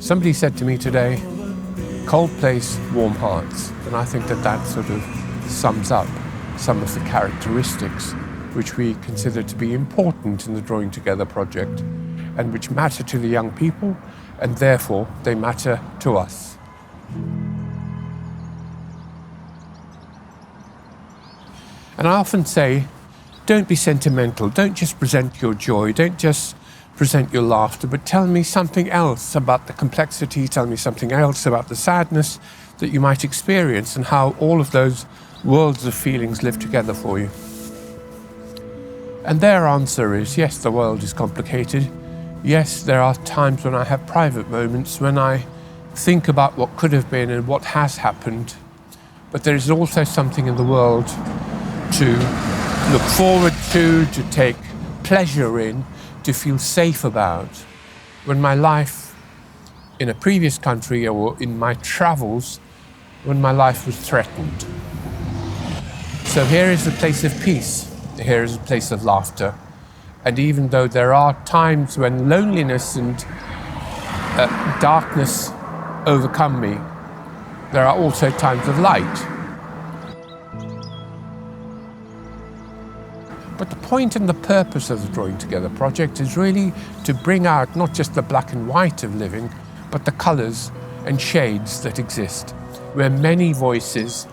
Somebody said to me today, cold place, warm hearts. And I think that sort of sums up some of the characteristics which we consider to be important in the Drawing Together project and which matter to the young people, and therefore they matter to us. And I often say, don't be sentimental, don't just present your joy, don't just present your laughter, but tell me something else about the complexity, tell me something else about the sadness that you might experience and how all of those worlds of feelings live together for you. And their answer is, yes, the world is complicated. Yes, there are times when I have private moments when I think about what could have been and what has happened. But there is also something in the world to look forward to take pleasure in, to feel safe about. When my life in a previous country or in my travels, when my life was threatened. So here is a place of peace. Here is a place of laughter. And even though there are times when loneliness and darkness overcome me, there are also times of light. But the point and the purpose of the Drawing Together project is really to bring out not just the black and white of living, but the colours and shades that exist, where many voices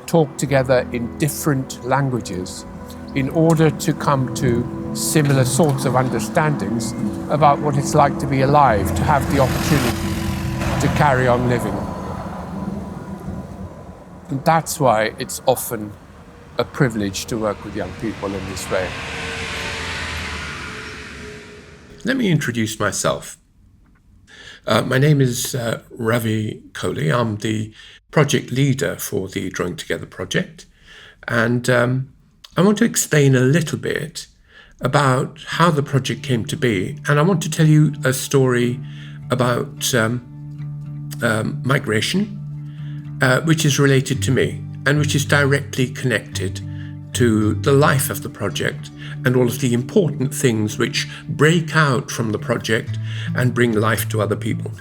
talk together in different languages in order to come to similar sorts of understandings about what it's like to be alive, to have the opportunity to carry on living. And that's why it's often a privilege to work with young people in this way. Let me introduce myself. My name is Ravi Kohli. I'm the project leader for the Drawing Together project. And I want to explain a little bit about how the project came to be. And I want to tell you a story about migration, which is related to me and which is directly connected to the life of the project and all of the important things which break out from the project and bring life to other people.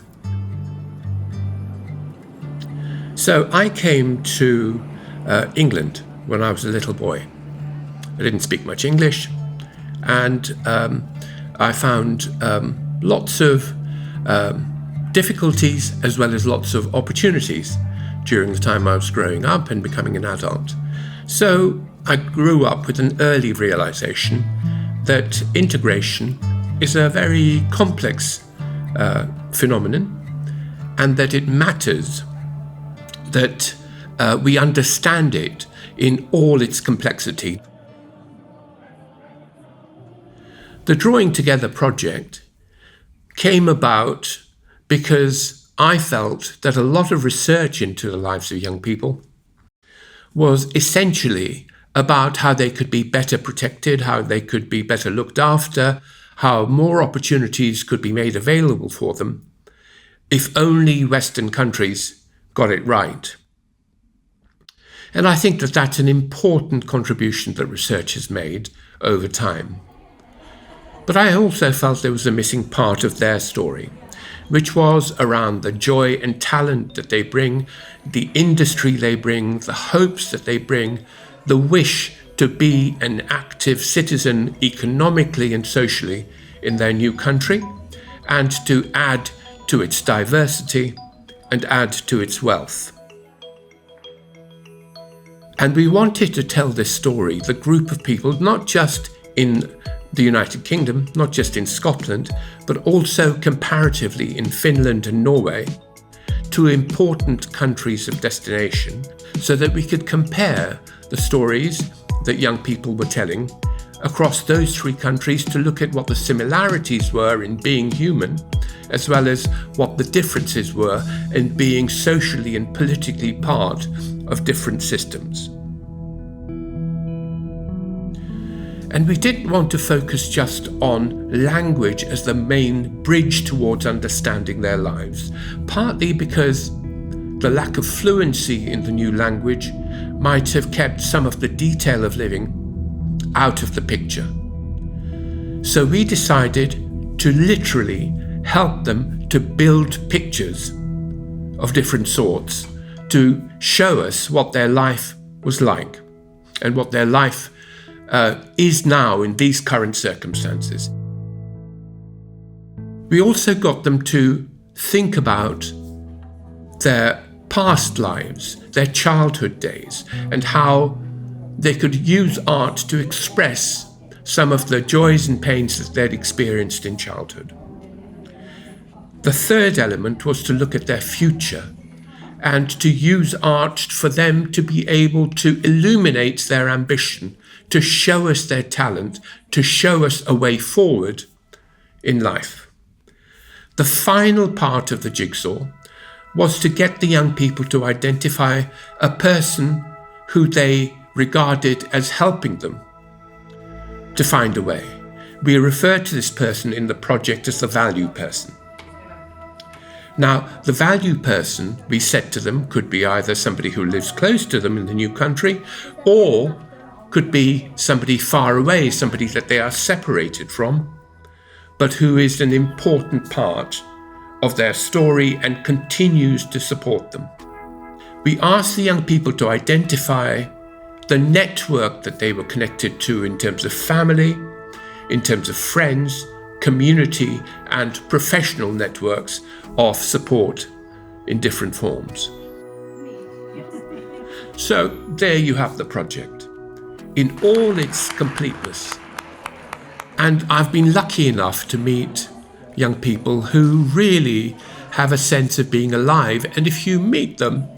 So I came to England when I was a little boy. I didn't speak much English, and I found lots of difficulties as well as lots of opportunities during the time I was growing up and becoming an adult. So I grew up with an early realization that integration is a very complex phenomenon, and that it matters that we understand it in all its complexity. The Drawing Together project came about because I felt that a lot of research into the lives of young people was essentially about how they could be better protected, how they could be better looked after, how more opportunities could be made available for them, if only Western countries got it right. And I think that that's an important contribution that research has made over time. But I also felt there was a missing part of their story, which was around the joy and talent that they bring, the industry they bring, the hopes that they bring, the wish to be an active citizen economically and socially in their new country, and to add to its diversity and add to its wealth. And we wanted to tell this story, the group of people, not just in the United Kingdom, not just in Scotland, but also comparatively in Finland and Norway, two important countries of destination, so that we could compare the stories that young people were telling across those three countries to look at what the similarities were in being human, as well as what the differences were in being socially and politically part of different systems. And we didn't want to focus just on language as the main bridge towards understanding their lives, partly because the lack of fluency in the new language might have kept some of the detail of living out of the picture. So we decided to literally help them to build pictures of different sorts to show us what their life was like and what their life is now in these current circumstances. We also got them to think about their past lives, their childhood days, and how they could use art to express some of the joys and pains that they'd experienced in childhood. The third element was to look at their future and to use art for them to be able to illuminate their ambition, to show us their talent, to show us a way forward in life. The final part of the jigsaw was to get the young people to identify a person who they regarded as helping them to find a way. We refer to this person in the project as the value person. Now, the value person, we said to them, could be either somebody who lives close to them in the new country, or could be somebody far away, somebody that they are separated from, but who is an important part of their story and continues to support them. We asked the young people to identify the network that they were connected to in terms of family, in terms of friends, community, and professional networks of support in different forms. So there you have the project in all its completeness. And I've been lucky enough to meet young people who really have a sense of being alive. And if you meet them,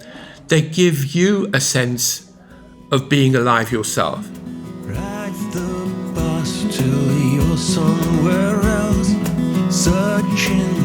they give you a sense of being alive yourself. Ride the bus till you're somewhere else, searching